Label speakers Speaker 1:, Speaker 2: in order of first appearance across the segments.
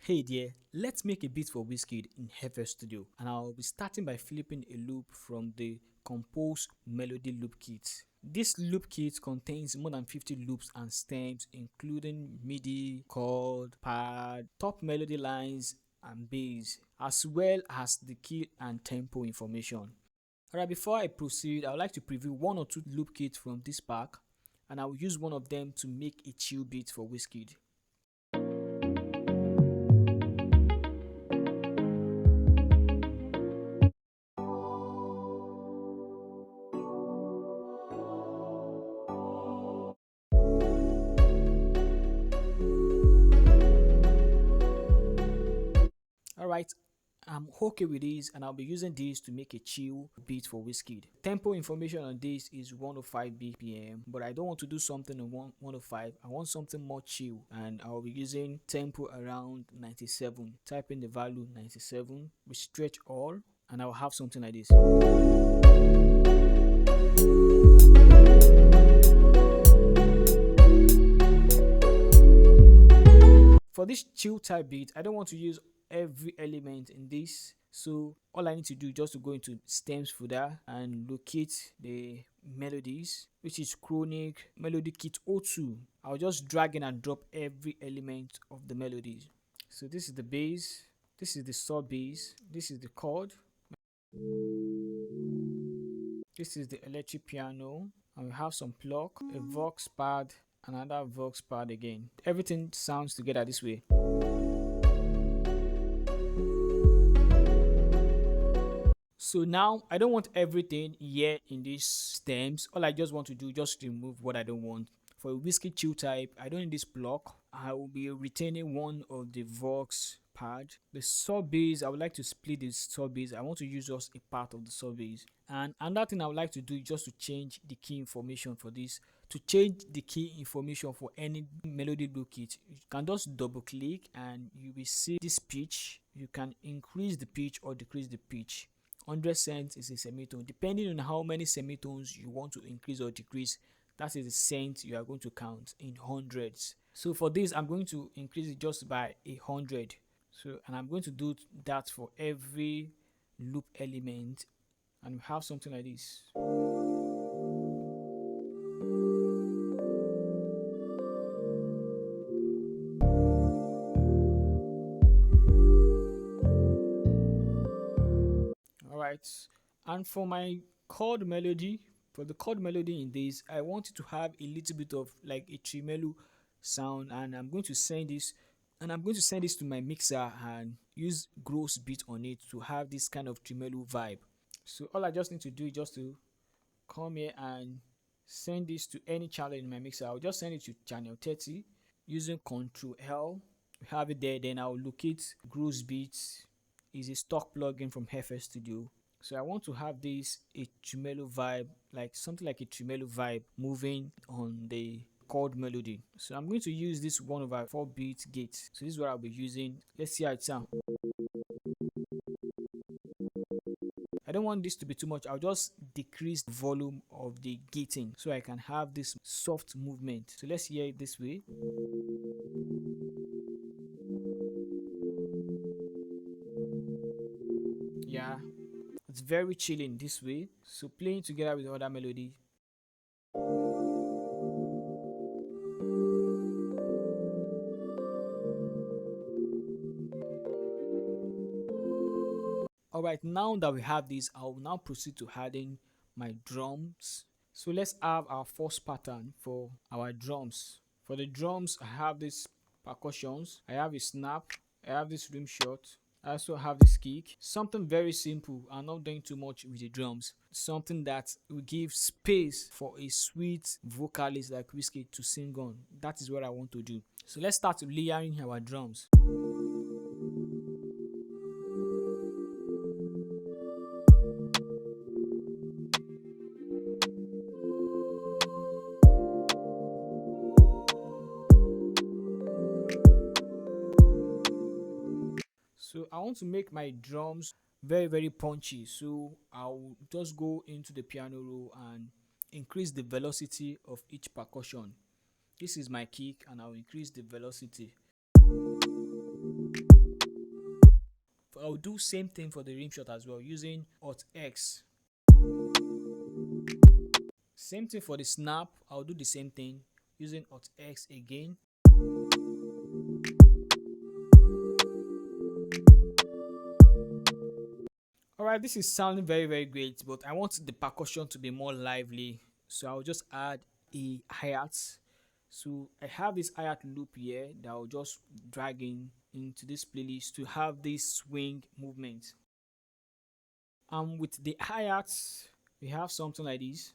Speaker 1: Hey there, let's make a beat for wizkid in FL Studio, and I'll be starting by flipping a loop from the Compose Melody loop kit. This loop kit contains more than 50 loops and stems, including MIDI, chord, pad, top melody lines, and bass, as well as the key and tempo information. Alright, before I proceed, I would like to preview one or two loop kits from this pack, and I will use one of them to make a chill beat for wizkid. Alright, I'm okay with this, and I'll be using this to make a chill beat for wizkid. Tempo information on this is 105 BPM, but I don't want to do something on 105. I want something more chill, and I'll be using tempo around 97. Type in the value 97, we stretch all, and I'll have something like this. For this chill type beat, I don't want to use every element in this, so all I need to do just to go into stems folder and locate the melodies, which is chronic melody kit 02. I'll just drag in and drop every element of the melodies. So this is the bass, this is the sub bass, this is the chord, this is the electric piano, and we have some pluck, a vox pad, another vox pad again. Everything sounds together this way. So now I don't want everything here in these stems. All I just want to do just remove what I don't want. For a wizkid chill type, I don't need this block. I will be retaining one of the vox pad. The sub bass, I would like to split this sub bass. I want to use just a part of the sub bass. And another thing I would like to do is just to change the key information for this. To change the key information for any melody loop kit, you can just double click and you will see this pitch. You can increase the pitch or decrease the pitch. 100 cents is a semitone. Depending on how many semitones you want to increase or decrease, that is the cent you are going to count in hundreds. So for this, I'm going to increase it just by 100. So, and I'm going to do that for every loop element, and we have something like this. Alright, and for my chord melody, for the chord melody in this, I want it to have a little bit of like a tremolo sound, and I'm going to send this to my mixer and use gross beat on it to have this kind of tremolo vibe. So all I just need to do is just to come here and send this to any channel in my mixer. I'll just send it to channel 30 using Ctrl L. We have it there. Then I'll locate gross beats. Is a stock plugin from FL Studio. So I want to have this a tremolo vibe, like something like a tremolo vibe moving on the chord melody. So I'm going to use this 1/4 beat gate. So this is what I'll be using. Let's see how it sounds. I don't want this to be too much. I'll just decrease the volume of the gating so I can have this soft movement. So let's hear it this way. Yeah, it's very chilling this way. So playing together with other melody. Alright, now that we have this, I will now proceed to adding my drums. So let's have our first pattern for our drums. For the drums, I have these percussions, I have a snap, I have this rim shot, I also have this kick. Something very simple. I'm not doing too much with the drums. Something that will give space for a sweet vocalist like wizkid to sing on. That is what I want to do. So let's start layering our drums. So I want to make my drums very punchy, so I'll just go into the piano roll and increase the velocity of each percussion. This is my kick, and I'll increase the velocity. I'll do same thing for the rim shot as well using Alt X. Same thing for the snap, I'll do the same thing using Alt X again. Alright, this is sounding very great, but I want the percussion to be more lively, so I'll just add a hi-hat. So I have this hi-hat loop here that I'll just drag in into this playlist to have this swing movement. And with the hi-hats, we have something like this.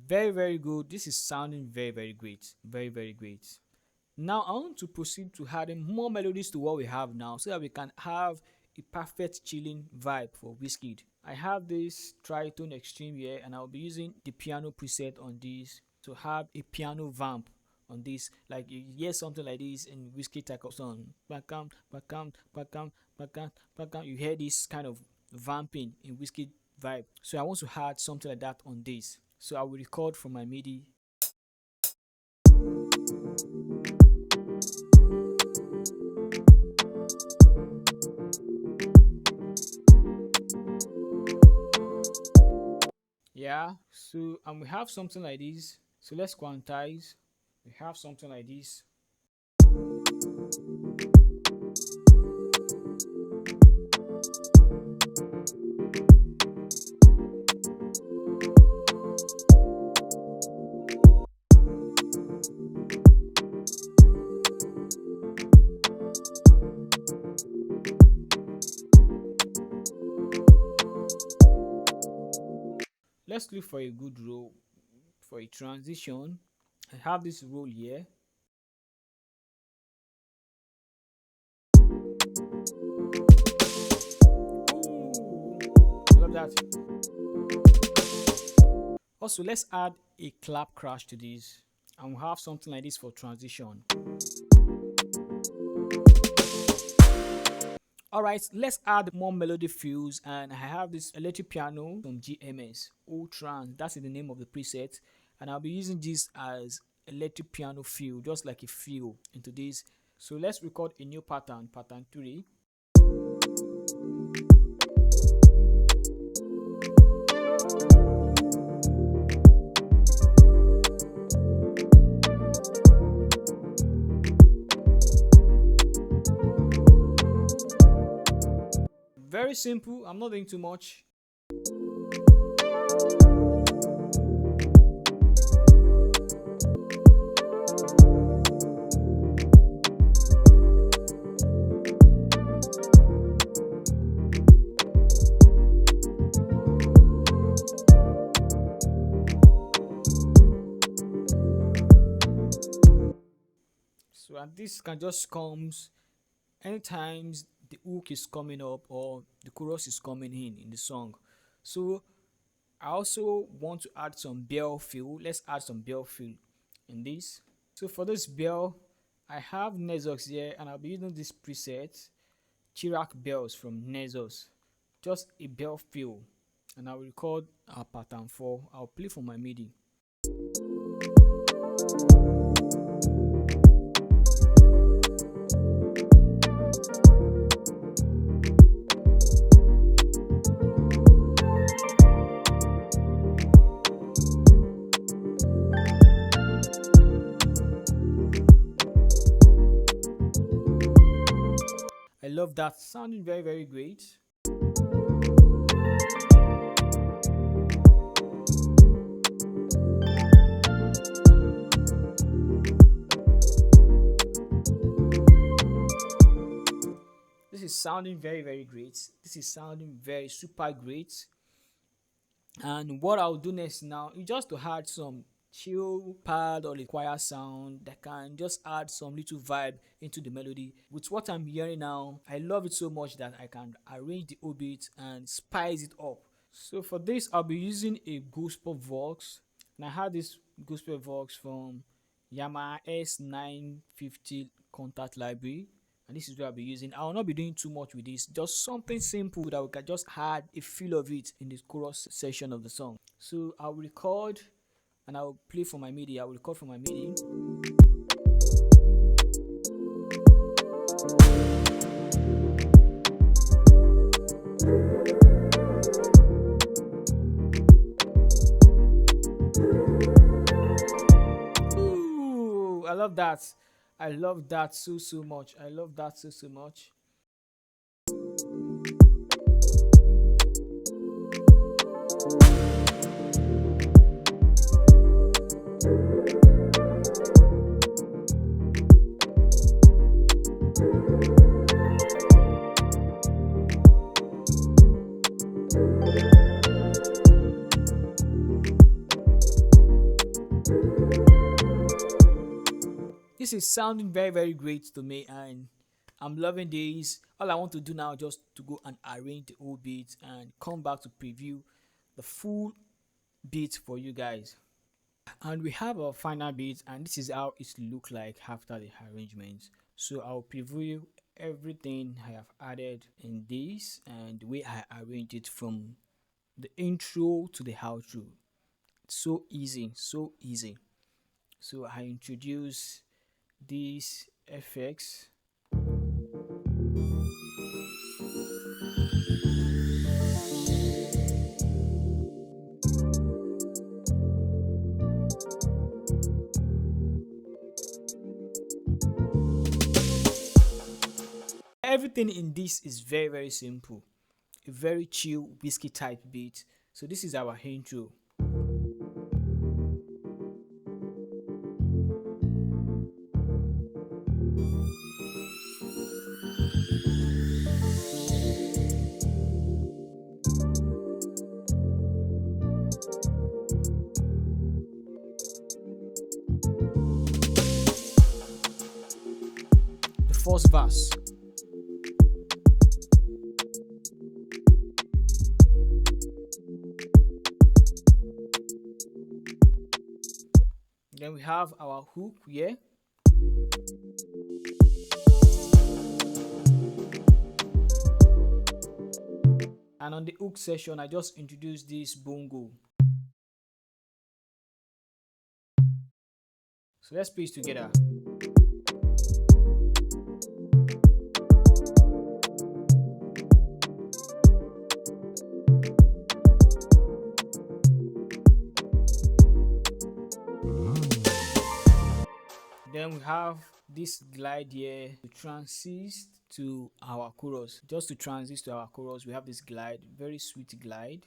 Speaker 1: Very good. This is sounding very great. Very great. Now I want to proceed to adding more melodies to what we have now so that we can have a perfect chilling vibe for wizkid. I have this tritone extreme here and I'll be using the piano preset on this to have a piano vamp on this. Like you hear something like this in wizkid type of song. Bakam, bakam, bakam, bakam, bakam. You hear this kind of vamping in wizkid vibe. So I want to add something like that on this. So I will record from my MIDI. Yeah, so we have something like this. So let's quantize. We have something like this. Let's look for a good roll for a transition. I have this roll here. Ooh, I love that. Also, let's add a clap crash to this, and we'll have something like this for transition. Alright, let's add more melody fills, and I have this electric piano from GMS Ultran. That's the name of the preset, and I'll be using this as electric piano fill, just like a fill into this. So let's record a new pattern 3. Very simple, I'm not doing too much. So and this can just comes anytime the hook is coming up or the chorus is coming in the song. So I also want to add some bell fill. Let's add some bell fill in this. So for this bell, I have Nezos here and I'll be using this preset Chirac bells from Nezos. Just a bell fill, and I'll record our pattern 4. I'll play for my MIDI. I love that, sounding very great. This is sounding very great. This is sounding very super great. And what I'll do next now is just to add some chill pad or the choir sound that can just add some little vibe into the melody. With what I'm hearing now, I love it so much that I can arrange the obit and spice it up. So for this, I'll be using a gospel Vox, and I had this gospel Vox from Yamaha S950 contact library, And this is what I'll be using. I will not be doing too much with this, just something simple that we can just add a feel of it in the chorus section of the song. So I'll record and I'll play for my MIDI. I'll record from my MIDI. Ooh, I love that. I love that so much. I love that so much. This is sounding very great to me, and I'm loving this. All I want to do now is just to go and arrange the whole beat and come back to preview the full beat for you guys. And we have our final beat, and this is how it look like after the arrangement. So I'll preview everything I have added in this and the way I arranged it from the intro to the outro. So easy, so easy. So I introduce these effects. Everything in this is very simple, a very chill whiskey type beat. So this is our intro. The first verse. Then we have our hook here. And on the hook section, I just introduced this bongo. So let's piece together. Then we have this glide here to transit to our chorus. Just to transit to our chorus, we have this glide, very sweet glide.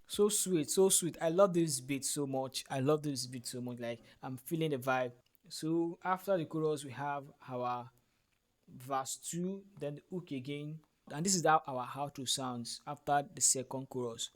Speaker 1: So sweet, so sweet. I love this beat so much. I love this beat so much. Like, I'm feeling the vibe. So after the chorus, we have our verse 2, then the hook again. And this is how our outro sounds after the second chorus.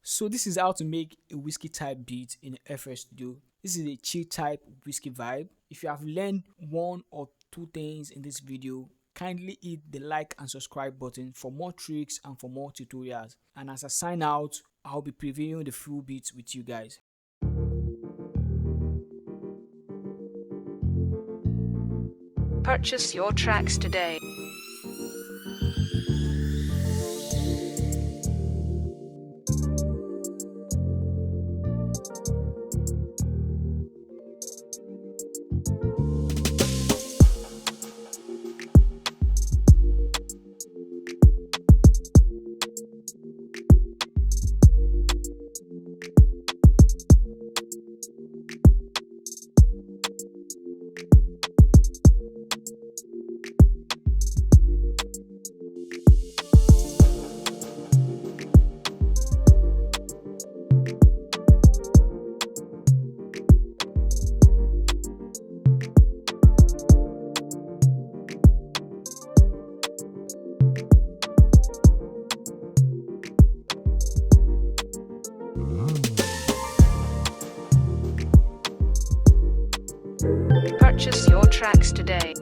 Speaker 1: So this is how to make a whiskey type beat in FL Studio. This is a chill type whiskey vibe. If you have learned one or two things in this video, kindly hit the like and subscribe button for more tricks and for more tutorials. And as I sign out, I'll be previewing the full beats with you guys.
Speaker 2: Purchase your tracks today. Purchase your tracks today.